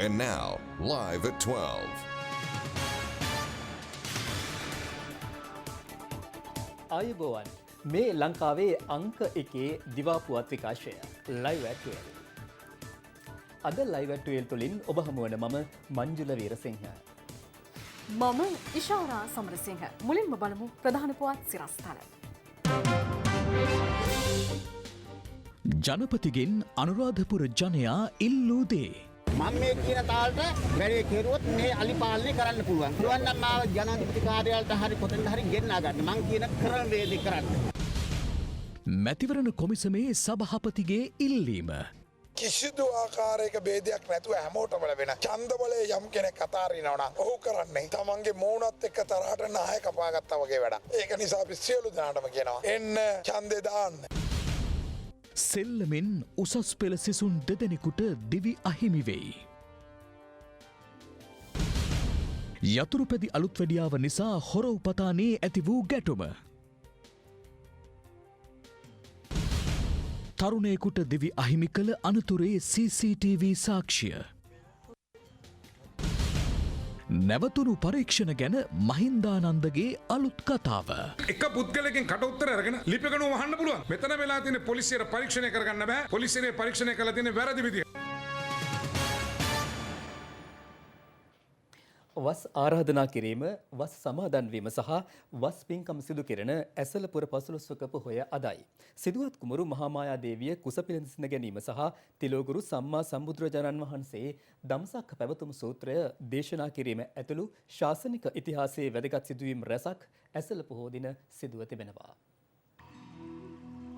And now, live at 12. ආයුබෝවන් මේ ලංකාවේ අංක එකේ දිවාපුවත් විකාශය ලයිව් ඇට් 12. අද ලයිව් ඇට් 12 තුලින් ඔබ හමුවන මම මංජුල වීරසිංහ. මම ඉෂාරා සමරසිංහ. මුලින්ම බලමු ප්‍රධාන පුවත් සිරස්තල. ජනපතිගෙන් අනුරාධපුර ජනයා ඉල්ලූ දේ. මම මේ කියන තාලට වැඩේ කෙරුවොත් මේ අලි පාලනය කරන්න පුළුවන්. පුළුවන් නම් මාව ජනාධිපති කාර්යාලයට හරි කොතෙන්ද හරි ගෙන්නා ගන්න. මං කියන ක්‍රමවේද කරන්න. මැතිවරණ කොමිසමේ සභාපතිගේ ඉල්ලීම. කිසිදු ආකාරයක ભેදයක් නැතුව හැමෝටම ලැබෙන ඡන්දබලයේ යම් කෙනෙක් අතාරිනවා නම් ඔහු කරන්නේ තමන්ගේ මූණත් එක්ක තරහට නාය කපාගත්තා වගේ වැඩක්. ඒක නිසා අපි සියලු දෙනාටම කියනවා එන්න ඡන්දේ දාන්න. සෙල්ලමෙන් උසස් පෙළ සිසුන් දෙදෙනෙකුට දිවි අහිමි වෙයි. යතුරුපැදි අලුත්වැඩියාව නිසා හොරව්පතානේ ඇති වූ ගැටුම. තරුණයෙකුට දිවි අහිමි කළ අනතුරේ CCTV සාක්ෂිය. නැවතුණු පරීක්ෂණ ගැන මහින්දානන්දගේ අලුත් කතාව. එක පුද්ගලකින් කට උත්තර අරගෙන ලිපිකණුව වහන්න පුළුවන්. මෙතන වෙලා තියෙන පොලිසියට පරීක්ෂණය කරගන්න බෑ. පොලිසියේ පරීක්ෂණය කරලා තියෙන වැරදි විදිය. වස් ආරාධනා කිරීම, වස් සමාදන්වීම සහ වස් පින්කම් සිදු කෙරෙන ඇසලපුර පසළොස්වක පොහොය අදයි. සිදුවත් කුමරු මහාමායා දේවිය කුස පිළිසිඳ ගැනීම සහ තිලෝගුරු සම්මා සම්බුදුරජාණන් වහන්සේ දම්සක් පැවතුම් සූත්‍රය දේශනා කිරීම ඇතුළු ශාසනික ඉතිහාසයේ වැදගත් සිදුවීම් රැසක් ඇසල පොහෝ දින සිදුව තිබෙනවා.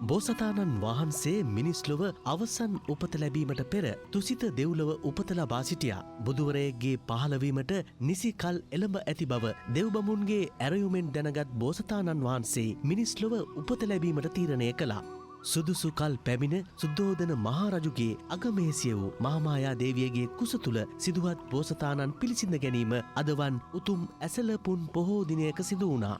බෝසතාණන් වහන්සේ මිනිස් ලොව අවසන් උපත ලැබීමට පෙර තුසිත දෙව්ලොව උපත ලබා සිටියා. බුදුවරයෙක්ගේ පහළවීමට නිසි කල් එළඹ ඇති බව දෙව්බමුන්ගේ ඇරයුමෙන් දැනගත් බෝසතාණන් වහන්සේ මිනිස් ලොව උපත ලැබීමට තීරණය කළා. සුදුසු කල් පැමිණ සුද්ධෝදන මහරජුගේ අගමේසිය වූ මහාමායා දේවියගේ කුස තුළ සිදුවත් බෝසතාණන් පිළිසිඳ ගැනීම අදවන් උතුම් ඇසලපුන් පොහෝ දිනයක සිදු වුණා.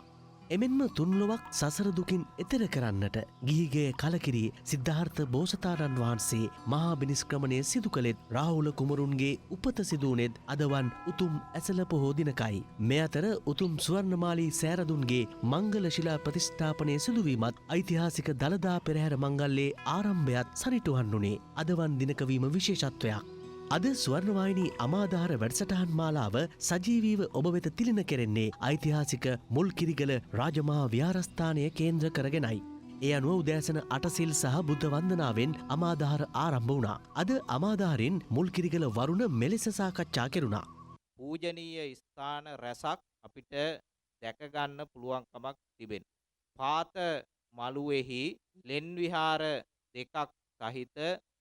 එමෙන්ම තුන්ලොවක් සසර දුකින් එතෙර කරන්නට ගිහිගේ කලකිරී සිද්ධාර්ථ බෝසතාණන් වහන්සේ මහා බිනිස්ක්‍රමණය සිදු කළෙත් රාහුල කුමරුන්ගේ උපත සිදුවනෙත් අදවන් උතුම් ඇසල පොහෝ දිනකයි. මේ අතර උතුම් ස්වර්ණමාලී සෑරදුන්ගේ මංගල ශිලා ප්‍රතිස්ථාපනය සිදුවීමත් ඓතිහාසික දළදා පෙරහැර මංගල්‍යයේ ආරම්භයත් සනිටුහන් වුණේ අදවන් දිනකවීම විශේෂත්වයක්. අද ස්වර්ණවාහිනී අමාදාර වැඩසටහන් මාලාව සජීවීව ඔබ වෙත තිලින කෙරෙන්නේ ඓතිහාසික මුල්කිරිගල රාජමහා විහාරස්ථානය කේන්ද්‍ර කරගෙනයි. ඒ අනුව උදෑසන 8 සිල් සහ බුද්ධ වන්දනාවෙන් අමාදාර ආරම්භ වුණා. අද අමාදාරින් මුල්කිරිගල වරුණ මෙලෙස සාකච්ඡා කෙරුණා. පූජනීය ස්ථාන රැසක් අපිට දැක ගන්න පුළුවන්කමක් තිබෙනවා. පාත මළුවේහි ලෙන් විහාර දෙකක් සහිත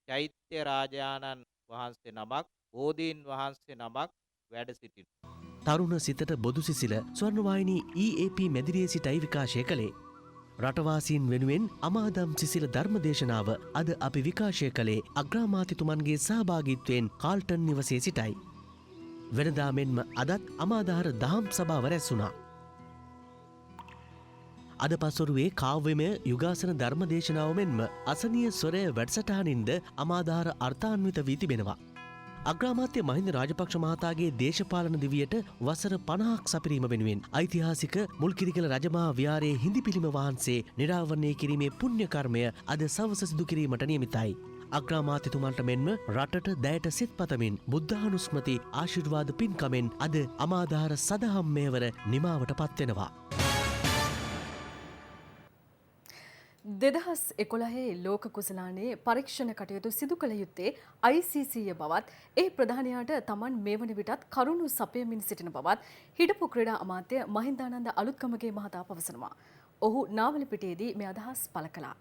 චෛත්‍ය රාජානන් වහන්සේ නමක් බෝධීන් වහන්සේ නමක් වැඩ සිටිනවා. තරුණ සිතට බොදු සිසිල ස්වර්ණවාහිනී EAP මැදිරියේ සිටයි විකාශය කළේ. රටවාසීන් වෙනුවෙන් අමාදම් සිසිල ධර්මදේශනාව අද අපි විකාශය කළේ අග්‍රාමාත්‍යතුමන්ගේ සහභාගීත්වයෙන් කාල්ටන් නිවසේ සිටයි. වෙනදා මෙන්ම අදත් අමාදාර දහම් සභාව රැස්වුණා. අද පසුරුවේ කාව්‍යමය යුගාසන ධර්මදේශනාව මෙන්ම අසනීය ස්වරය වැඩසටහනින්ද අමාදාර අර්ථාන්විත වී තිබෙනවා. අග්‍රාමාත්‍ය මහින්ද රාජපක්ෂ මහතාගේ දේශපාලන දිවියට වසර 50ක් සපිරීම වෙනුවෙන් ඓතිහාසික මුල්කිරිගල රජමහා විහාරයේ හිඳිපිළිම වහන්සේ නිරාවරණය කිරීමේ පුණ්‍ය කර්මය අද සවස සිදු කිරීමට නියමිතයි. අග්‍රාමාත්‍යතුමන්ට මෙන්ම රටට දැයට සිත් පතමින් බුද්ධානුස්මති ආශිර්වාද පින්කමෙන් අද අමාදාර සදහම් මෙහෙවර නිමාවට පත්වෙනවා. 2011 ලෝක කුසලානයේ පරීක්ෂණ කටයුතු සිදු කළ යුත්තේ ICC බවත් ඒ ප්‍රධානියාට තමන් මේ වන විටත් කරුණු සපයමින් සිටින බවත් හිටපු ක්‍රීඩා අමාත්‍ය මහින්දානන්ද අලුත්ගමගේ මහතා පවසනවා. ඔහු නාවලපිටියේදී මේ අදහස් පළ කළා.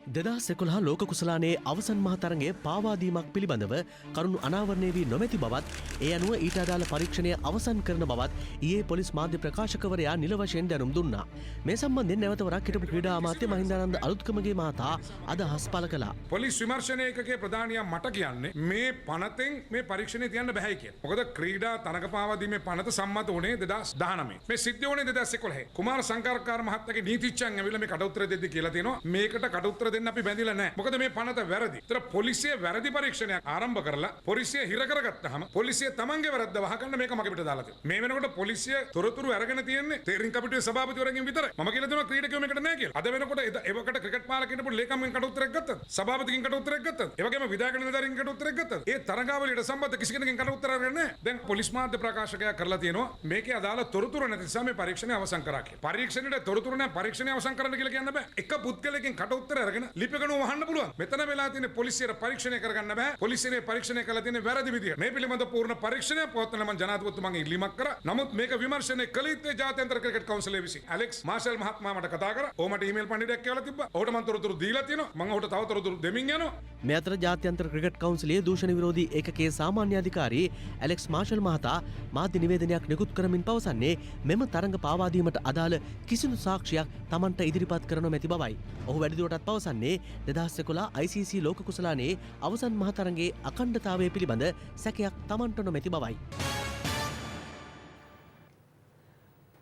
2011 ලෝක කුසලානයේ අවසන් මහතරගයේ පාවාදීමක් පිළිබඳව කරුණු අනාවරණය වී නොමැති බවත් ඒ අනුව ඊට අදාළ පරීක්ෂණය අවසන් කරන බවත් ඊයේ පොලිස් මාධ්‍ය ප්‍රකාශකවරයා නිල වශයෙන් දැනුම් දුන්නා. මේ සම්බන්ධයෙන් නැවත වරක් හිටපු ක්‍රීඩා අමාත්‍ය මහින්දානන්ද අලුත්ගමගේ මහතා අදහස් පළ කළා. පොලිස් විමර්ශන ඒකකයේ ප්‍රධානියා මට කියන්නේ මේ පනතෙන් මේ පරීක්ෂණය තියන්න බෑ කියලා. මොකද ක්‍රීඩා තරඟ පාවාදීමේ පනත සම්මත වුණේ 2019. මේ සිද්ධ වුණේ 2011. කුමාර සංකාරකාර මහත්තයාගේ නීතිඥයන් ඇවිල්ලා මේ කට උතර දෙද්දි කියලා තියෙනවා මේකට කට උතර දෙන්න අපි බැඳිලා නැහැ. මොකද මේ පනත වැරදි. ඒතර පොලිසිය වැරදි පරීක්ෂණයක් ආරම්භ කරලා පොලිසිය හිර කරගත්තාම පොලිසිය තමන්ගේ වැරද්ද වහගන්න මේක මගේ පිට දාලා තියෙනවා. මේ වෙනකොට පොලිසිය තොරතුරු අරගෙන තියෙන්නේ තේරින් කමිටුවේ සභාපතිවරගෙන් විතරයි. මම කියලා දෙනවා ක්‍රීඩකයෝ මේකට නැහැ කියලා. අද වෙනකොට ඒවකට ක්‍රිකට් පාලකෙන්න පොඩි ලේකම්ගෙන් කට උත්තරයක් ගත්තද? සභාපතිගෙන් කට උත්තරයක් ගත්තද? ඒ වගේම විධායක නිලධාරීන් කට උත්තරයක් ගත්තද? ඒ තරඟාවලියට සම්බන්ධ කිසි කෙනෙක්ගෙන් කට උත්තර අරගෙන නැහැ. දැන් පොලිස් මාධ්‍ය ප්‍රකාශකයා කරලා තියෙනවා මේකේ අදාළ තොරතුරු නැති නිසා මේ පරීක්ෂණය අවසන් කරා කියලා. පරීක්ෂණයට තොරතුරු නැහැ පරීක්ෂණය අවසන් කරන්න කියලා කියන්න බෑ. එක පුද්ගලයෙක්ගෙන් කට උත්තර අරගෙන ලිපිගණුව වහන්න පුළුවන්. මෙතන වෙලා තියෙන පොලිසියට පරීක්ෂණය කරගන්න බෑ. පොලිසියේ පරීක්ෂණය කරලා තියෙන වැරදි විදියට. මේ පිළිබඳ පූර්ණ පරීක්ෂණය පවත්වන මම ජනාධිපතිතුමාගෙන් ඉල්ලීමක් කරා. නමුත් මේක විමර්ශනය කළ යුත්තේ ජාත්‍යන්තර ක්‍රිකට් කවුන්සිලය විසින්. ඇලෙක්ස් මාෂල් මහත්මයා මට කතා කරා. ඔහු මට ඊමේල් පණිඩයක් කියලා තිබ්බා. ඔහුට මම තොරතුරු දීලා තියෙනවා. මම ඔහුට තව තොරතුරු දෙමින් යනවා. මේ අතර ජාත්‍යන්තර ක්‍රිකට් කවුන්සිලයේ දූෂණ විරෝධී ඒකකයේ සාමාන්‍ය අධිකාරී ඇලෙක්ස් මාෂල් මහතා මාධ්‍ය නිවේදනයක් නිකුත් කරමින් පවසන්නේ මෙම තරඟ පාවා දීමට අදාළ කිසිදු සාක්ෂියක් Tamanට ඉදිරිපත් කර නොමැති බවයි. ඔහු වැඩිදුරටත් පවසන්නේ 2011 ICC ලෝක කුසලානයේ අවසන් මහ තරඟයේ අඛණ්ඩතාවය පිළිබඳ සැකයක් Tamanට නොමැති බවයි.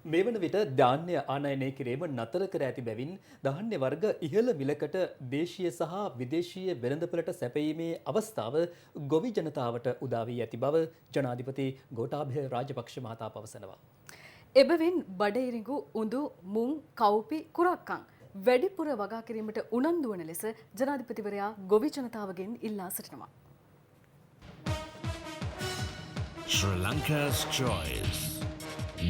මේ වන විට ධාන්‍ය ආනයනය කිරීම නතර කර ඇති බැවින් ධාන්‍ය වර්ග ඉහළ මිලකට දේශීය සහ විදේශීය වෙළඳපළට සැපයීමේ අවස්ථාව ගොවි ජනතාවට උදා වී ඇති බව ජනාධිපති ගෝඨාභය රාජපක්ෂ මහතා පවසනවා. එබැවින් බඩඉරිඟු උඳු මුං කව්පි කුරක්කං වැඩිපුර වගා කිරීමට උනන්දු වන ලෙස ජනාධිපතිවරයා ගොවි ජනතාවගෙන් ඉල්ලා සිටිනවා. Sri Lanka's choice.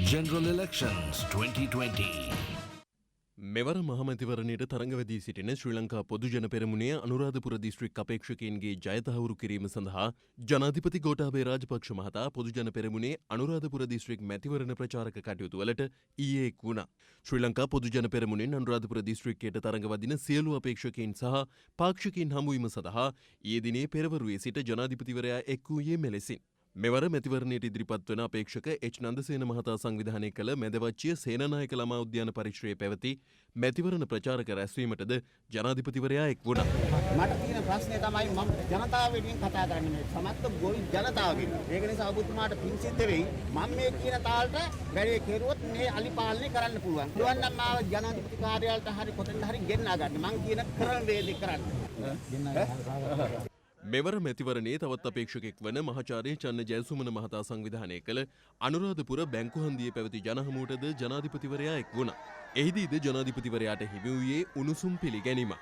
General Elections 2020. මෙවර මහමැතිවරණයට තරඟවැදී සිටින ශ්‍රී ලංකා පොදු ජන පෙරමුණේ අනුරාධපුර දිස්ත්‍රික් අපේක්ෂකයින්ගේ ජය තහවුරු කිරීම සඳහා ජනාධිපති ගෝඨාභය රාජපක්ෂ මහතා පොදු ජන පෙරමුණේ අනුරාධපුර දිස්ත්‍රික් මැතිවරණ ප්‍රචාරක කටයුතු වලට ඊයේ එක් වුණා. ශ්‍රී ලංකා පොදු ජන පෙරමුණෙන් අනුරාධපුර දිස්ත්‍රික්කයට තරඟවදින සියලු අපේක්ෂකයින් සහ පාක්ෂිකයින් හමුවීම සඳහා ඊයේ දිනේ පෙරවරුවේ සිට ජනාධිපතිවරයා එක් වූයේ මෙලෙසින්. මෙවර මැතිවරණයට ඉදිරිපත් වන අපේක්ෂක එච් නන්දසේන මහතා සංවිධානය කළ මැදවච්චිය සේනානායක ළමා උද්‍යාන පරිශ්‍රයේ පැවති මැතිවරණ ප්‍රචාරක රැස්වීමටද ජනාධිපතිවරයා එක් වුණා. මට තියෙන ප්‍රශ්නේ තමයි මම ජනතාව වෙනුවෙන් කතා කරන්නේ සමස්ත ගොවි ජනතාවගෙන්. ඒක නිසා ඔබතුමාට පිං සිද්ධ වෙයි. මම මේ කියන තාලට වැඩේ කෙරුවොත් මේ අලි පාලනය කරන්න පුළුවන්. පුළුවන් නම් මාව ජනාධිපති කාර්යාලයට හරි කොතෙන්ද හරි ගෙන්නා ගන්න. මං කියන ක්‍රම වේදේ කරන්න. මෙවර මැතිවරණයේ තවත් අපේක්ෂකෙක් වන මහාචාර්ය චන්න ජයසුමන මහතා සංවිධානය කළ අනුරාධපුර බැංකු හන්දියේ පැවති ජනහමුවටද ජනාධිපතිවරයා එක් වුණා. එහිදීද ජනාධිපතිවරයාට හිමි වූයේ උණුසුම් පිළිගැනීම.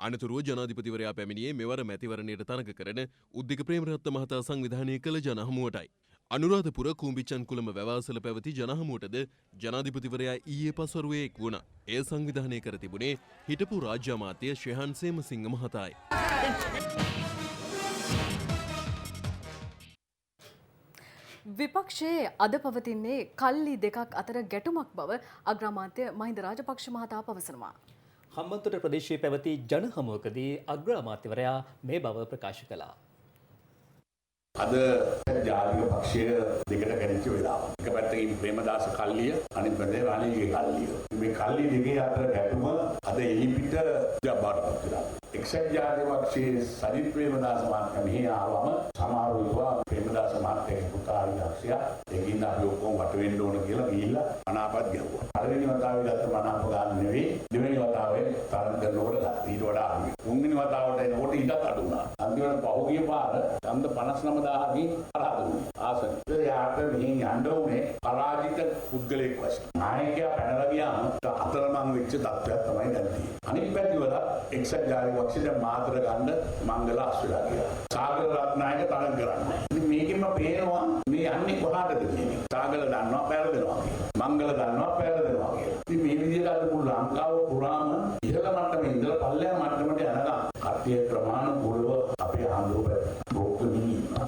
අනතුරුව ජනාධිපතිවරයා පැමිණියේ මෙවර මැතිවරණයට තරඟ කරන උද්දික ප්‍රේමරත්න මහතා සංවිධානය කළ ජනහමුවටයි. අනුරාධපුර කුඹිච්චන් කුලම වැවාසල පැවති ජනහමුවටද ජනාධිපතිවරයා ඊයේ පස්වරුවේ එක් වුණා. එය සංවිධානය කර තිබුණේ හිටපු රාජ්‍ය අමාත්‍ය ශ්‍රේහන් සේමසිංහ මහතායි. විපක්ෂයේ අද පවතින්නේ කල්ලි දෙකක් අතර ගැටුමක් බව අග්‍රාමාත්‍ය මහින්ද රාජපක්ෂ මහතා පවසනවා. හම්බන්තොට ප්‍රදේශයේ පැවති ජන හමුවකදී අග්‍රාමාත්‍යවරයා මේ බව ප්‍රකාශ කළා. අද ජාතික පක්ෂය දෙකට කැඩිච්ච වෙලාව. එක පැත්තකින් ප්‍රේමදාස කල්ලිය අනිත් පැත්තේ රනිල්ගේ කල්ලිය. මේ කල්ලි දෙකේ අතර ගැටුම අද එලිපිට ජබ්බාටපත් වෙලා. එක්සත් ජාතික පක්ෂයේ සජිත් ප්‍රේමදාස මහත්මයා මෙහි ආවම සමාරෝහුවා ප්‍රේමදාස මහත්මයාගේ පුතා විලාසියා දෙකින් අපි ඔක්කොම වට වෙන්න ඕන කියලා ගිහිල්ලා අනාපත් ගැහුවා. පළවෙනි වතාවේ ගත්ත මනාප ගන්න නෙවෙයි දෙවෙනි වතාවේ තරම් කරනකොට ගත්තා. ඊට වඩා අඩුයි. තුන්වෙනි වතාවට එනකොට ඊටත් අඩු වුණා. අන්තිමට පහුගිය පාර ඡන්ද 59000කින් පරාද වුණා. ආසන. යාට මෙහි යන්න උනේ පරාජිත පුද්ගලයෙක් වශයෙන්. නායකයා පැනලා ගියාම අතරමං වෙච්ච තත්ත්වයක් තමයි දැන් තියෙන්නේ. අනිත් පැතිවල එක්සත් ජාතික පක්ෂයට මාතර ගන්න මංගල අස්විලා ගියා. සාගර රත්නායක තරඟ කරන්නේ. ඉතින් මේකෙන්ම පේනවා මේ යන්නේ කොහාටද කියන්නේ. සාගර දන්නවා පැරදෙනවා කියලා. මංගල දන්නවා පැරදෙනවා කියලා. ඉතින් මේ විදිහට අද මුළු ලංකාව පුරාම ඉහළ මට්ටමේ ඉඳලා පල්ලෙහා මට්ටමට යනකම් කට්ටිය ප්‍රමාණ කුලව අපේ ආන්දෝලනය බොක්ක නිමිනවා.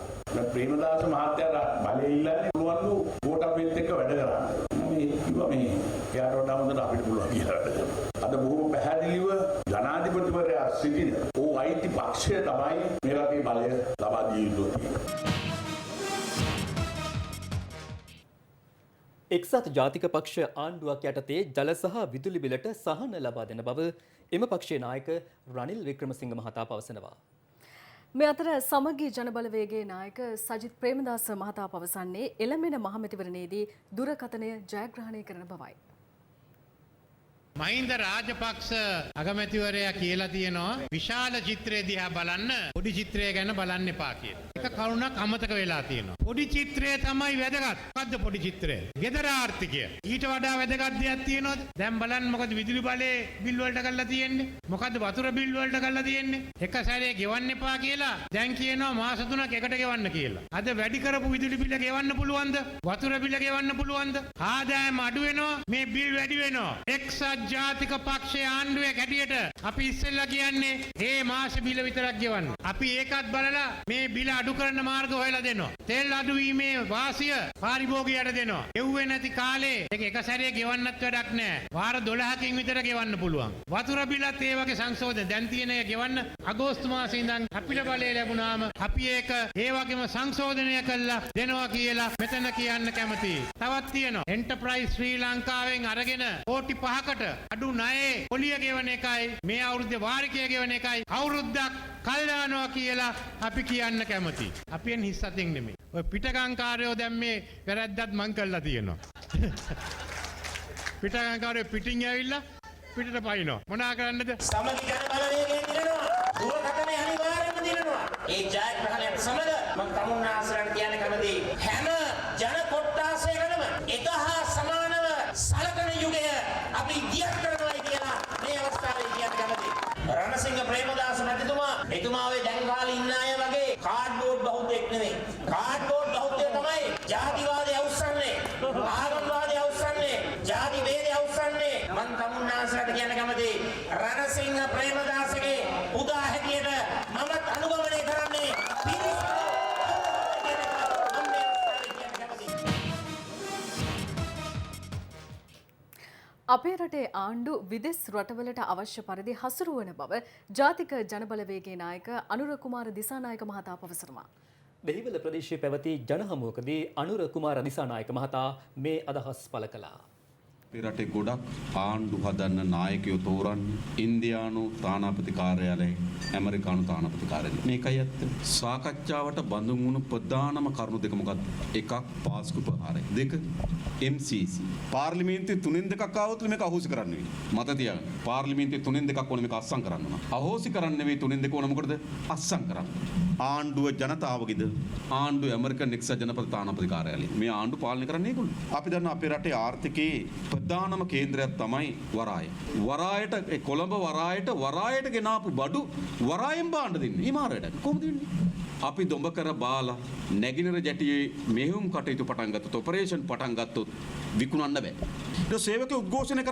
ප්‍රේමදාස මහත්තයා බලය ඉල්ලන්නේ පුළුවන්ලු වෝට් අපේත් එක්ක වැඩ කරන්න. මේ කිව්වා මේ එයාට වඩා හොඳට අපිට පුළුවන් කියලා වැඩ කරන්න. අද බොහොම පැහැදිලිව ජනාධිපතිවරයා සිටින ඕ අයිති පක්ෂය තමයි මේ රටේ බලය ලබා දිය යුතු එක්සත් ජාතික පක්ෂ ආණ්ඩුවක් යටතේ ජල සහ විදුලි බිලට සහන ලබා දෙන බව එම පක්ෂයේ නායක රනිල් වික්‍රමසිංහ මහතා පවසනවා. මේ අතර සමගී ජනබලවේගයේ නායක සජිත් ප්‍රේමදාස මහතා පවසන්නේ එළඹෙන මහමැතිවරණයේදී දුරකථනය ජයග්‍රහණය කරන බවයි. මහින්ද රාජපක්ෂ අගමැතිවරයා කියලා තියෙනවා විශාල චිත්‍රය දිහා බලන්න පොඩි චිත්‍රය ගැන බලන්න එපා කියලා. එක කරුණක් අමතක වෙලා තියෙනවා. පොඩි චිත්‍රය තමයි වැදගත්. මොකද්ද පොඩි චිත්‍රය? ගෙදර ආර්ථිකය. ඊට වඩා වැදගත් දෙයක් තියෙනවද? දැන් බලන්න මොකද විදුලි බලේ බිල් වලට කරලා තියෙන්නේ? මොකද්ද වතුර බිල් වලට කරලා තියෙන්නේ? එක සැරේ ගෙවන්න එපා කියලා දැන් කියනවා මාස 3ක් එකට ගෙවන්න කියලා. අද වැඩි කරපු විදුලි බිල ගෙවන්න පුළුවන්ද? වතුර බිල ගෙවන්න පුළුවන්ද? ආදායම අඩු වෙනවා මේ බිල් වැඩි වෙනවා. එක්සත් ජාතික පක්ෂයේ ආණ්ඩුවේ කැටියට අපි ඉස්සෙල්ලා කියන්නේ මේ මාස බිල විතරක් ගෙවන්න. අපි ඒකත් බලලා මේ බිල අඩු කරන්න මාර්ග හොයලා දෙනවා. තෙල් අඩු වීමේ වාසිය පාරිභෝගිකයට දෙනවා. එව්වේ නැති කාලේ ඒක එක සැරේ ගෙවන්නත් වැඩක් නැහැ. වාර 12කින් විතර ගෙවන්න පුළුවන්. වතුර බිලත් ඒ වගේ සංශෝධන දැන් තියෙන එක ගෙවන්න අගෝස්තු මාසේ ඉඳන් අපිට බලය ලැබුණාම අපි ඒක ඒ වගේම සංශෝධනය කළා දෙනවා කියලා මෙතන කියන්න කැමතියි. තවත් තියෙනවා එන්ටර්ප්‍රයිස් ශ්‍රී ලංකාවෙන් අරගෙන කෝටි 5කට අඩු ණයේ පොලිය ගෙවන එකයි මේ අවුරුද්දේ වාරිකය ගෙවන එකයි අවුරුද්දක් කල් දානවා කියලා අපි කියන්න කැමතියි. අපෙන් හිස් අතින් නෙමෙයි. ඔය පිටගංකාරයෝ දැන් මේ වැරද්දත් මං කළා තියෙනවා. පිටගංකාරයෝ පිටින් ඇවිල්ලා පිටට පයින්නවා. මොනා කරන්නද? සමගි ජනබලවේගයෙන් දිනනවා. දුරකථනය අනිවාර්යයෙන්ම දිනනවා. ඒ ජයග්‍රහණයට සමග මම තමුන්නාසලට කියන්න කැමතියි. හැම ජන කොට්ටාසයකම එක හා සමානව සලකන යුගය අපි ඉදිරියට කරනවා කියලා මේ අවස්ථාවේ කියන්න කැමතියි. රණසිංහ ප්‍රේමදාස මැතිතුමා එතුමා ඔය දැන් කාලේ ඉන්න අය වගේ කාඩ්බෝඩ් බහුදෙක් නෙවෙයි. කාඩ්බෝඩ් බහුදය තමයි ජාතිවාදය අවුස්සන්නේ. ආගම්වාදය අවුස්සන්නේ. ජාති වේදය අවුස්සන්නේ. මම තමුන්නාසලට කියන්න කැමතියි. රණසිංහ ප්‍රේමදාසගේ උදා හැටියට මමත් අනුගමනය කරන්නේ අපේ රටේ ආණ්ඩු විදෙස් රටවලට අවශ්‍ය පරිදි හසුරුවන බව ජාතික ජනබලවේගයේ නායක අනුර කුමාර දිසානායක මහතා පවසනවා. දෙහිවල ප්‍රදේශයේ පැවති ජනහමුවකදී අනුර කුමාර දිසානායක මහතා මේ අදහස් පළ කළා. අපේ රටේ ගොඩක් ආණ්ඩු හදන්න නායකයෝ තෝරන්නේ ඉන්දියානු තානාපති කාර්යාලය, ඇමරිකානු තානාපති කාර්යාලය. මේකයි ඇත්ත. සාකච්ඡාවට බඳුන් වුණු ප්‍රධානම කරුණු දෙක මොකක්ද? එකක් පාස්කු ප්‍රහාරය. දෙක MCC. පාර්ලිමේන්තුවේ 3න් 2ක් ආවොත් මේක අහෝසි කරන්න වෙයි. මත තියාගන්න. පාර්ලිමේන්තුවේ 3න් 2ක් ඕනේ මේක අස්සම් කරන්න ඕන. අහෝසි කරන්න නෙවෙයි 3න් 2 ඕන මොකටද? අස්සම් කරන්න. ආණ්ඩුව ජනතාවගේද? ආණ්ඩුව ඇමරිකන් එක්සත් ජනපද තානාපති කාර්යාලය. මේ ආණ්ඩු පාලනය කරන්නේ ඒගොල්ලෝ. අපි දන්නා අපේ රටේ ආර්ථිකයේ ප්‍රධානම කේන්ද්‍රයක් තමයි වරාය. වරායට කොළඹ වරායට ගෙනාපු බඩු වරායෙන් බාන්න දෙන්නේ. හිමාරයට. කොහොමද වෙන්නේ? අපි දොඹකර බාලා නැගිනර ජැටියේ මෙහෙයුම් කටයුතු පටන් ගත්තොත් ඔපරේෂන් පටන් ගත්තොත් විකුණන්න බෑ. ඊට සේවකයෝ උද්ඝෝෂණය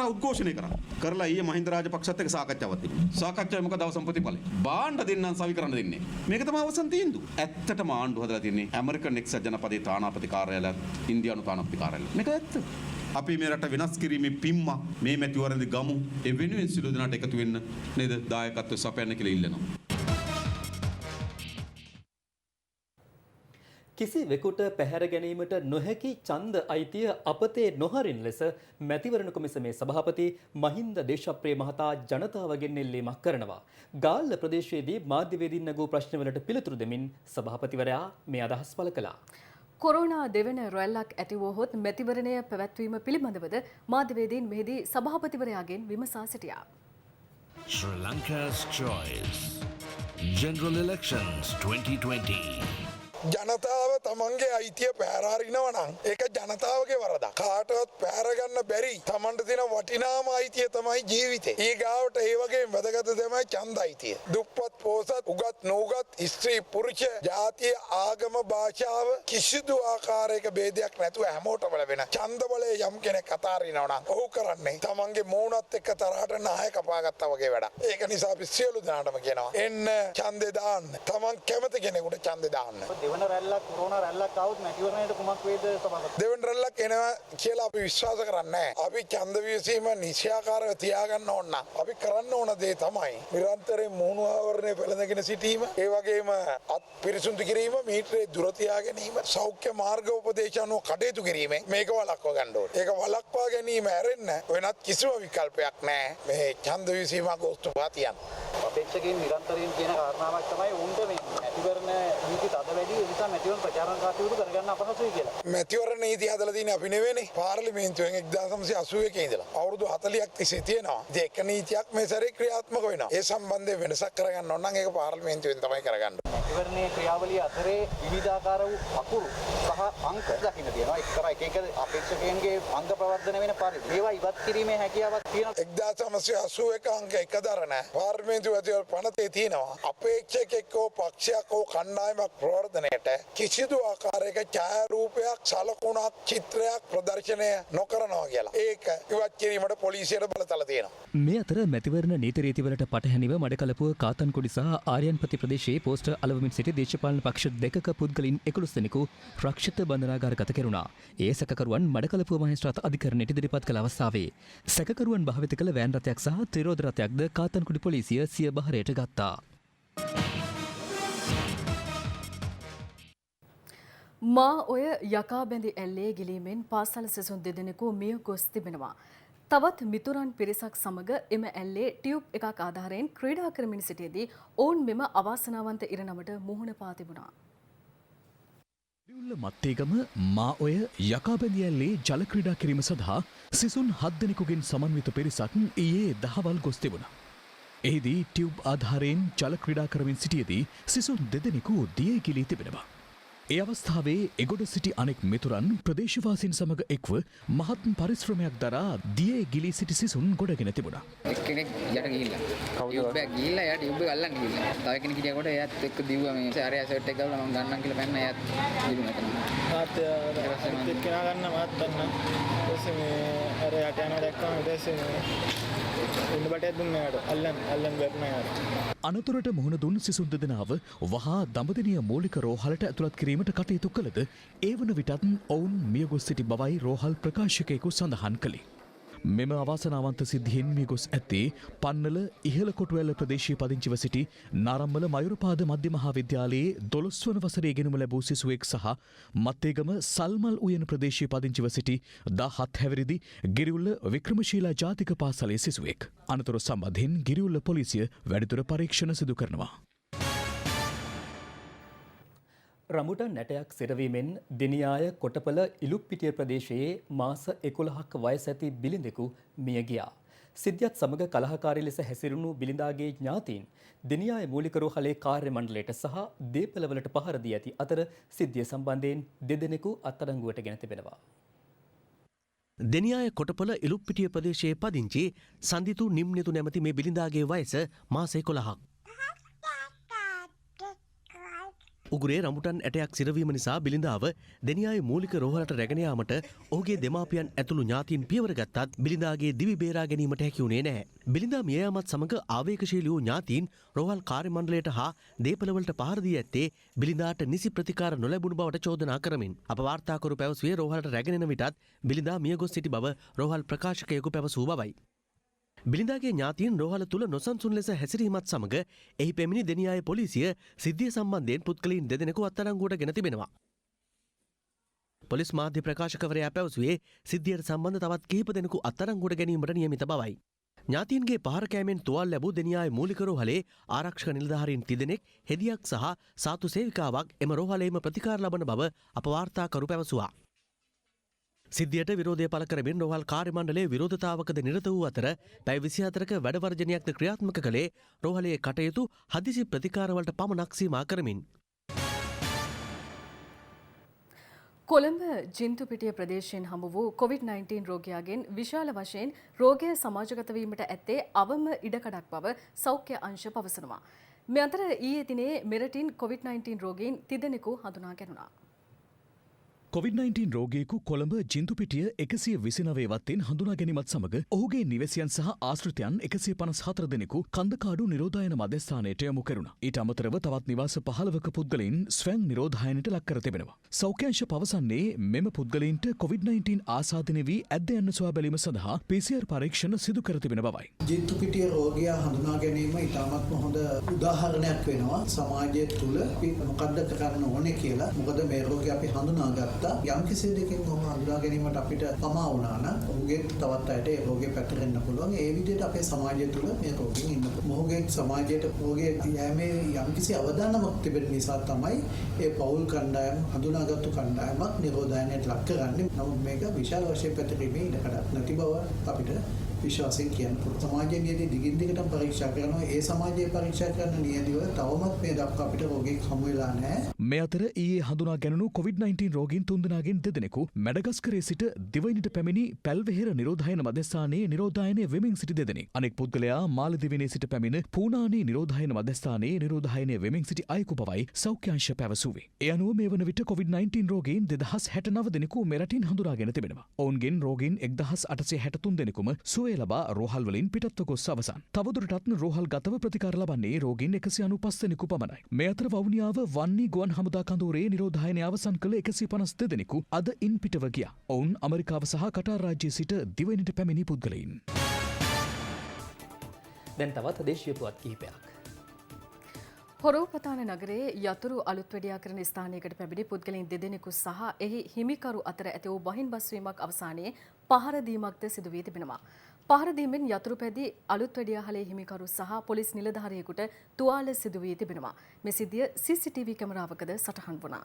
කරලා ඊයේ මහින්ද රාජපක්ෂත් එක්ක සාකච්ඡාවක් තිබුණා. සාකච්ඡාවේ මොකද අවසන් ප්‍රතිඵලය? බාන්න දෙන්නම් සවි කරන්න දෙන්නේ. මේක තමයි අවසන් තීන්දුව. ඇත්තටම ආණ්ඩුව හදලා තින්නේ ඇමරිකන් එක්සත් ජනපදයේ තානාපති කාර්යාලය, ඉන්දියානු තානාපති කාර්යාලය. මේක ඇත්ත. අපි මේ රට වෙනස් කිරීමේ පිම්ම මේ මැතිවරණදි ගමු. ඒ වෙනුවෙන් සිළු දෙනාට එකතු වෙන්න නේද දායකත්වය සපයන්න කියලා ඉල්ලනවා. කිසිවෙකුට පැහැර ගැනීමට නොහැකි ඡන්ද අයිතිය අපතේ නොහරින ලෙස මැතිවරණ කොමිසමේ සභාපති මහින්ද දේශප්‍රිය මහතා ජනතාවගෙන් ඉල්ලීමක් කරනවා. ගාල්ල ප්‍රදේශයේදී මාධ්‍යවේදීන් නගූ ප්‍රශ්නවලට පිළිතුරු දෙමින් සභාපතිවරයා මේ අදහස් පළ කළා. කොරෝනා දෙවන රැල්ලක් ඇති වුවහොත් මැතිවරණය පැවැත්වීම පිළිබඳවද මාධ්‍යවේදීන් මෙහිදී සභාපතිවරයාගෙන් විමසා සිටියා. Sri Lanka's choice. General Elections 2020. ජනතාව තමන්ගේ අයිතිය පැහැරහරිනවා නම් ඒක ජනතාවගේ වරදක්. කාටවත් පැහැරගන්න බැරි තමන්ට තියෙන වටිනාම අයිතිය තමයි ජීවිතේ. ඊගාවට ඒ වගේ වැදගත් තමයි ඡන්ද අයිතිය. දුප්පත් පොහොසත් උගත් නොඋගත් ස්ත්‍රී පුරුෂ ජාතිය ආගම භාෂාව කිසිදු ආකාරයක ભેදයක් නැතුව හැමෝටම ලැබෙන ඡන්ද බලය යම් කෙනෙක් අතාරිනවා නම් ඔහු කරන්නේ තමන්ගේ මූණත් එක්ක තරහට නාය කපාගත්තා වගේ වැඩක්. ඒක නිසා අපි සියලු දෙනාටම කියනවා එන්න ඡන්දේ දාන්න. තමන් කැමති කෙනෙකුට ඡන්දේ දාන්න. දෙවන රැල්ලක් කොරෝනා රැල්ලක් આવුත් මැතිවරණයට කුමක් වේද සභාපති? දෙවන රැල්ලක් එනවා කියලා අපි විශ්වාස කරන්නේ නැහැ. අපි ඡන්ද විසීම නිශ්‍යාකාරව තියාගන්න ඕන නම් අපි කරන්න ඕන දේ තමයි නිරන්තරයෙන් මූණු ආවරණය පෙළඳගෙන සිටීම, ඒ වගේම අත් පිරිසුදු කිරීම, මීටරේ දුර තියා ගැනීම, සෞඛ්‍ය මාර්ගෝපදේශ අනුව කටයුතු කිරීමෙන් මේක වළක්වා ගන්න ඕනේ. ඒක වළක්වා ගැනීම හැරෙන්න වෙනත් කිසිම විකල්පයක් නැහැ. මේ ඡන්ද විසීම අගෝස්තු 5 තියන්න. අපේක්ෂකයන් නිරන්තරයෙන් කියන කාරණාවක් තමයි උන්ට මේ මැතිවරණ නීති තද වැඩි ඒ නිසා මැතිවරණ ප්‍රචාරණ කටයුතු කරගන්න අපහසුයි කියලා. මැතිවරණ නීති හදලා තියෙන්නේ අපි නෙවෙයිනේ. පාර්ලිමේන්තුවෙන් 1981 ඉඳලා අවුරුදු 40ක් තිස්සේ තියෙනවා. ඉතින් එක නීතියක් මේ සැරේ ක්‍රියාත්මක වෙනවා. ඒ සම්බන්ධයෙන් වෙනසක් කරගන්න ඕන නම් ඒක පාර්ලිමේන්තුවෙන් තමයි කරගන්න. මැතිවරණයේ ක්‍රියාවලිය අතරේ විවිධාකාර වූ අකුරු සහ අංක දකින්න තියෙනවා. එක්තරා එක අපේක්ෂකයන්ගේ අංග ප්‍රවර්ධන වෙන පරිදි ඒවා ඉවත් කිරීමේ හැකියාවක් තියෙනවා. 1981 අංක එකදර නැහැ. පාර්ලිමේන්තුව ඇතුළේ පනතේ තියෙනවා. අපේක්ෂකෙක් හෝ පක්ෂයක් හෝ කණ්ඩායමක් ප්‍රවර්ධනයට කිසිදු ආකාරයක ඡායාරූපයක් සලකුණක් චිත්‍රයක් ප්‍රදර්ශනය නොකරනවා කියලා. ඒක ඉවත් කිරීමට පොලිසියට බලතල තියෙනවා. මේ අතර මැතිවරණ නීති රීතිවලට පටහැනිව මඩකලපුව කාතන්කොඩි සහ ආර්යන්පති ප්‍රදේශයේ පෝස්ටර් අලවමින් සිටි දේශපාලන පක්ෂ දෙකක පුද්ගලින් 11 දෙනෙකු රක්ෂිත බන්ධනාගාරගත කෙරුණා. ඒ සැකකරුවන් මඩකලපුව මහේස්ත්‍රාත් අධිකරණයට ඉදිරිපත් කළ අවස්ථාවේ සැකකරුවන් භාවිත කළ වෑන් රථයක් සහ ත්‍රිරෝද රථයක්ද කාතන්කොඩි පොලිසිය සිය බහරයට ගත්තා. මා ඔය යකා බැඳි ඇල්ලේ ගිලීමෙන් පාසල් සිසුන් දෙදෙනෙකු මිය ගොස් තිබෙනවා. තවත් මිතුරන් පිරිසක් සමග එම ඇල්ලේ ටියුබ් එකක් ආධාරයෙන් ක්‍රීඩා කරමින් සිටියේදී ඔවුන් මෙම අවාසනාවන්ත ඉරණමට මුහුණ පා තිබුණා. දිවුල්ල මත්තේගම මා ඔය යකාබැඳි ඇල්ලේ ජල ක්‍රීඩා කිරීම සඳහා සිසුන් 7 දෙනෙකුගෙන් සමන්විත පිරිසක් ඊයේ දහවල් ගොස් තිබුණා. එහිදී ටියුබ් ආධාරයෙන් ජල ක්‍රීඩා කරමින් සිටියේදී සිසුන් 2 දෙනෙකු දියේ ගිලී තිබෙනවා. ඒ අවස්ථාවේ එගොඩ සිටි අනෙක් මිතුරන් ප්‍රදේශවාසීන් සමග එක්ව මහත් පරිශ්‍රමයක් දරා දියේ ගිලී සිටි සිසුන් ගොඩගෙන තිබුණා. එක්කෙනෙක් යට ගිහිල්ලා. ටියුබ් එක ගිහිල්ලා එයා ටියුබ් එක අල්ලන්න ගිහිල්ලා. තව කෙනෙක් හිටියකොට එයාත් එක්ක දිව්වා මේ සාරය ෂර්ට් එක ගාලා මම ගන්නම් කියලා පැන්න එයාත් දිනුනා එතන. මාත් එක්කෙනා ගන්න මාත් ගන්න. ඊපස්සේ මේ අර යට යනවා දැක්කම ඊපස්සේ ඉන්න බටයක් දුන්නා යාට. අල්ලන් වැටුණා යාට. අනතුරට මුහුණ දුන් සිසුන් දෙදෙනාව වහා දඹදිනිය මූලික රෝහලට ඇතුළත් කිරීමට කටයුතු කළද ඒ වන විටත් ඔවුන් මියගොස් සිටි බවයි රෝහල් ප්‍රකාශකයෙකු සඳහන් කළේ. මෙම අවාසනාවන්ත සිද්ධියෙන් මියගොස් ඇත්තේ පන්නල ඉහළ කොටුවැල්ල ප්‍රදේශයේ පදිංචිව සිටි නාරම්මල මයුරපාද මධ්‍ය මහා විද්‍යාලයේ 12 වන වසරේ ගෙනුම ලැබූ සිසුවෙක් සහ මත්තේගම සල්මල් උයන ප්‍රදේශයේ පදිංචිව සිටි 17 හැවිරිදි ගිරිඋල්ල වික්‍රමශීලා ජාතික පාසලේ සිසුවෙක්. අනතුරු සම්බන්ධයෙන් ගිරිඋල්ල පොලිසිය වැඩිදුර පරීක්ෂණ සිදු කරනවා. රමුටන් නැටයක් සිරවීමෙන් දිනියාය කොටපල ඉලුප්පිටිය ප්‍රදේශයේ මාස 11ක වයස ඇති බිලිඳෙකු මිය ගියා. සිද්ධියත් සමග කලහකාරී ලෙස හැසිරුණු බිලිඳාගේ ඥාතීන් දිනියාය මූලික රෝහලේ කාර්ය මණ්ඩලයට සහ දේපළවලට පහර දී ඇති අතර සිද්ධිය සම්බන්ධයෙන් දෙදෙනෙකු අත්අඩංගුවට ගෙන තිබෙනවා. දෙනියාය කොටපල ඉලුප්පිටිය ප්‍රදේශයේ පදිංචි සන්දිතු නිම්නිතු නැමැති මේ බිලිඳාගේ වයස මාස 11ක්. උගුරේ රමුටන් ඇටයක් සිරවීම නිසා බිලිඳාව දෙනියාය මූලික රෝහලට රැගෙන යාමට ඔහුගේ දෙමාපියන් ඇතුළු ඥාතීන් පියවර ගත්තත් බිලිඳාගේ දිවි බේරා ගැනීමට හැකි වුණේ නැහැ. බිලිඳා මිය යාමත් සමග ආවේගශීලී වූ ඥාතීන් රෝහල් කාර්ය මණ්ඩලයට හා දේපළවලට පහර දී ඇත්තේ බිලිඳාට නිසි ප්‍රතිකාර නොලැබුණු බවට චෝදනා කරමින්. අප වාර්තාකරු පැවසුවේ රෝහලට රැගෙන එන විටත් බිලිඳා මිය ගොස් සිටි බව රෝහල් ප්‍රකාශකයෙකු පැවසූ බවයි. බිලිඳාගේ ඥාතීන් රෝහල තුල නොසන්සුන් ලෙස හැසිරීමත් සමග එහි පැමිණි දෙනියාය පොලිසිය සිද්ධිය සම්බන්ධයෙන් පුද්ගලයන් දෙදෙනෙකු අත්අඩංගුවට ගෙන තිබෙනවා. පොලිස් මාධ්‍ය ප්‍රකාශකවරයා පැවසුවේ සිද්ධියට සම්බන්ධ තවත් කිහිප දෙනෙකු අත්අඩංගුවට ගැනීමට නියමිත බවයි. ඥාතීන්ගේ පහර කෑමෙන් තුවාල ලැබූ දෙනියාය මූලික රෝහලේ ආරක්ෂක නිලධාරීන් 3 දෙනෙක් හෙදියක් සහ සාතු සේවිකාවක් එම රෝහලේම ප්‍රතිකාර ලබන බව අප වාර්තාකරු පැවසුවා. සිද්ධියට විරෝධය පළ කරමින් රෝහල් කාර්ය මණ්ඩලයේ විරෝධතාවකද නිරත වූ අතර පැය 24ක වැඩ වර්ජනයක්ද ක්‍රියාත්මක කළේ රෝහලේ කටයුතු හදිසි ප්‍රතිකාරවලට පමණක් සීමා කරමින්. කොළඹ ජින්තුපිටිය ප්‍රදේශයෙන් හමු වූ COVID-19 රෝගයාගෙන් විශාල වශයෙන් රෝගය සමාජගත වීමට ඇත්තේ අවම ඉඩකඩක් බව සෞඛ්‍ය අංශ පවසනවා. මේ අතර ඊයේ දිනේ මෙරටින් COVID-19 රෝගීන් 3 දෙනෙකු හඳුනා ගැනුණා. COVID-19 රෝගියෙකු කොළඹ ජින්තුපිටිය 129 වත්තෙන් හඳුනා ගැනීමත් සමග ඔහුගේ නිවැසියන් සහ ආශ්‍රිතයන් 154 දෙනෙකු කන්දකාඩු නිරෝධායන මධ්‍යස්ථානයට යොමු කෙරුණා. ඊට අමතරව තවත් නිවාස 15ක පුද්ගලයන් ස්වයං නිරෝධායනයට ලක් කර තිබෙනවා. සෞඛ්‍යාංශ පවසන්නේ මෙම පුද්ගලයන්ට COVID-19 ආසාදනය වී ඇද්ද යන්න සොයා බැලීම සඳහා PCR පරීක්ෂණ සිදු කර තිබෙන බවයි. ජින්තුපිටිය රෝගියා හඳුනා ගැනීම ඉතාමත්ම හොඳ උදාහරණයක් වෙනවා. සමාජය තුළ අපි මොකද්ද කරන්න ඕනේ කියලා. මොකද මේ රෝගය අපි හඳුනාගත්තා ගත්තා. යම් කිසි දෙකකින් ඔහුම හඳුනා ගැනීමට අපිට පමා වුණා නම් ඔහුගේ තවත් අයට ඒ රෝගේ පැතිරෙන්න පුළුවන්. ඒ විදිහට අපේ සමාජය තුළ මේ රෝගයෙන් ඉන්න පුළුවන්. මොහුගේ සමාජයට රෝගේ යෑමේ යම් කිසි අවදානමක් තිබෙන නිසා තමයි ඒ පෞල් කණ්ඩායම හඳුනාගත්තු කණ්ඩායමක් නිරෝධායනයට ලක් කරන්නේ. නමුත් මේක විශාල වශයෙන් පැතිරීමේ ඉඩකඩක් නැති බව අපිට විශ්වාසයෙන් කියන්න පුළුවන්. සමාජයේ නියදී දිගින් දිගටම පරීක්ෂා කරනවා. ඒ සමාජයේ පරීක්ෂා කරන නියදිව තවමත් මේ දක්වා අපිට රෝගීන් හමු වෙලා නැහැ. මේ අතර ඊයේ හඳුනා ගැනුණු COVID-19 රෝගීන් 3 දෙනාගෙන් 2 දෙනෙකු මැඩගස්කරයේ සිට දිවයිනට පැමිණි පැල්වෙහෙර නිරෝධායන මධ්‍යස්ථානයේ නිරෝධායනය වෙමින් සිටි 2 දෙනෙක්. අනෙක් පුද්ගලයා මාලදිවයිනේ සිට පැමිණ පූනානී නිරෝධායන මධ්‍යස්ථානයේ නිරෝධායනය වෙමින් සිටි අයෙකු බවයි සෞඛ්‍ය අංශ පැවසුවේ. ඒ අනුව මේ වන විට COVID-19 රෝගීන් 2069 දෙනෙකු මෙරටින් හඳුනාගෙන තිබෙනවා. ඔවුන්ගෙන් රෝගීන් 1863 දෙනෙකුම සුවය ලබා රෝහල් වලින් පිටත්ව ගොස් අවසන්. තවදුරටත් රෝහල් ගතව ප්‍රතිකාර ලබන්නේ රෝගීන් 195 දෙනෙකු පමණයි. මේ අතර වවුනියාව වන්නී ගුවන් හමුදා කඳවුරේ නිරෝධායනය අවසන් කළ 152 දෙනෙකු අද ඉන් පිටව ගියා. ඔවුන් ඇමරිකාව සහ කටාර් රාජ්‍යයේ සිට දිවයිනට පැමිණි පුද්ගලයින්. දැන් තවත් දේශීය පුවත් කිහිපයක්. හොරෝපතාන නගරයේ යතුරු අලුත් වැඩියා කරන ස්ථානයකට පැමිණි පුද්ගලයන් 2 දෙනෙකු සහ එහි හිමිකරු අතර ඇති වූ බහින් බස්වීමක් අවසානයේ පහර දීමක්ද සිදු වී තිබෙනවා. පහර දීමෙන් යතුරු පැදි අලුත් වැඩියාහලේ හිමිකරු සහ පොලිස් නිලධාරියෙකුට තුවාල සිදු වී තිබෙනවා. මේ සිද්ධිය CCTV කැමරාවකද සටහන් වුණා.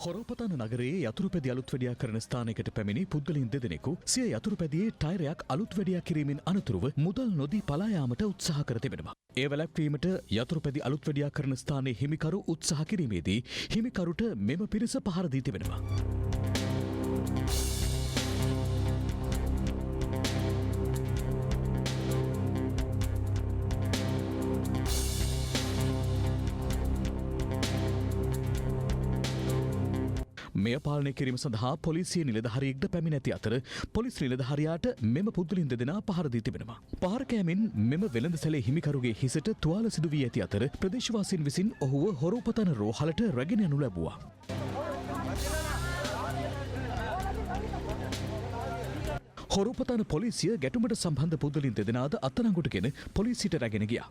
හොරෝපතාන නගරයේ යතුරුපැදි අලුත් වැඩියා කරන ස්ථානයකට පැමිණි පුද්ගලයන් 2 දෙනෙකු සිය යතුරුපැදියේ ටයරයක් අලුත් වැඩියා කිරීමෙන් අනතුරුව මුදල් නොදී පලා යාමට උත්සාහ කර තිබෙනවා. ඒ වැළැක්වීමට යතුරුපැදි අලුත් වැඩියා කරන ස්ථානයේ හිමිකරු උත්සාහ කිරීමේදී හිමිකරුට මෙම පිරිස පහර දී තිබෙනවා. මෙය පාලනය කිරීම සඳහා පොලිසිය නිලධාරියෙක්ද පැමිණ ඇති අතර පොලිස් නිලධාරියාට මෙම පුද්ගලයන් 2 දෙනා පහර දී තිබෙනවා. පහර කෑමෙන් මෙම වෙළඳසැලේ හිමිකරුගේ හිසට තුවාල සිදු වී ඇති අතර ප්‍රදේශවාසීන් විසින් ඔහුව හොරෝපතන රෝහලට රැගෙන යනු ලැබුවා. හොරෝපතන පොලිසිය ගැටුමට සම්බන්ධ පුද්ගලයන් 2 දෙනාද අත්අඩංගුවටගෙන පොලිසියට රැගෙන ගියා.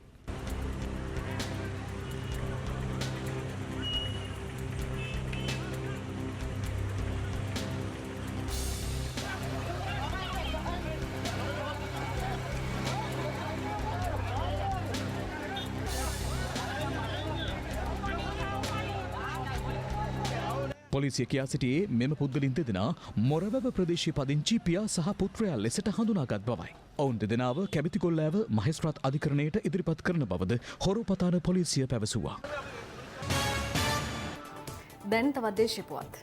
පොලිසිය කියා සිටියේ මෙම පුද්ගලින් 2 දෙනා මොරවැව ප්‍රදේශයේ පදිංචි පියා සහ පුත්‍රයා ලෙසට හඳුනාගත් බවයි. ඔවුන් 2 දෙනාව කැබිතිගොල්ලෑව මහේස්ත්‍රාත් අධිකරණයට ඉදිරිපත් කරන බවද හොරෝපතාන පොලිසිය පැවසුවා. දැන් තවත් දේශීය පුවත්.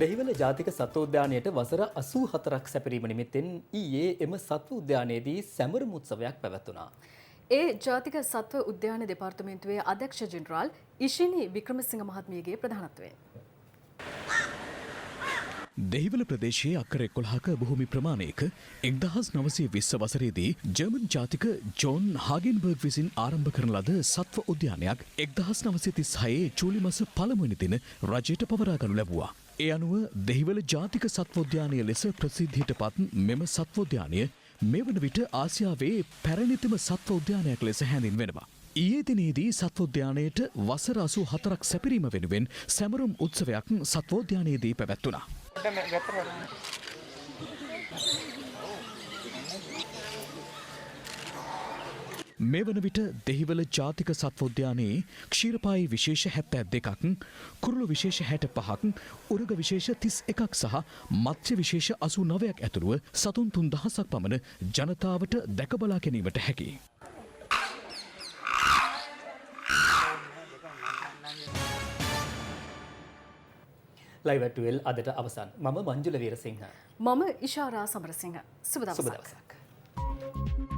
දෙහිවල ජාතික සත්වෝද්‍යානයට වසර 84ක් සැපරීම නිමිත්තෙන් ඊයේ එම සත්ව උද්‍යානයේදී සැමරුම් උත්සවයක් පැවැත්වුණා. ඒ ජාතික සත්ව උද්‍යාන දෙපාර්තමේන්තුවේ අධ්‍යක්ෂ ජෙනරාල් ඉෂිනි වික්‍රමසිංහ මහත්මියගේ ප්‍රධානත්වයෙන් දෙහිවල ප්‍රදේශයේ අක්කර 11ක භූමි ප්‍රමාණයක 1920 වසරේදී ජර්මන් ජාතික ජෝන් හාගෙන්බර්ග් විසින් ආරම්භ කරන ලද සත්ව උද්‍යානයක් 1936 ජූලි මාස පළමුවන දින රජයට පවරා ගනු ලැබුවා. ඒ අනුව දෙහිවල ජාතික සත්වෝද්‍යානය ලෙස ප්‍රසිද්ධියට පත් මෙම සත්වෝද්‍යානය මේ වන විට ආසියාවේ පැරණිතම සත්වෝද්‍යානයක් ලෙස හැඳින්වෙනවා. ඊයේ දිනේදී සත්වෝද්‍යානයට වසර 84ක් සැපරීම වෙනුවෙන් සැමරුම් උත්සවයක් සත්වෝද්‍යානයේදී පැවැත්වුණා. මේ වන විට දෙහිවල ජාතික සත්වෝද්‍යානයේ ක්ෂීරපායි විශේෂ 72ක්, කුරුළු විශේෂ 65ක්, උරග විශේෂ 31ක් සහ මත්ස්‍ය විශේෂ 89ක් ඇතුළුව සතුන් 3000ක් පමණ ජනතාවට දැක බලා ගැනීමට හැකියි. ලයිව් ඇට් 12 අදට අවසන්. මම මංජුල වීරසිංහ. මම ඉෂාරා සමරසිංහ. සුබ දවසක්.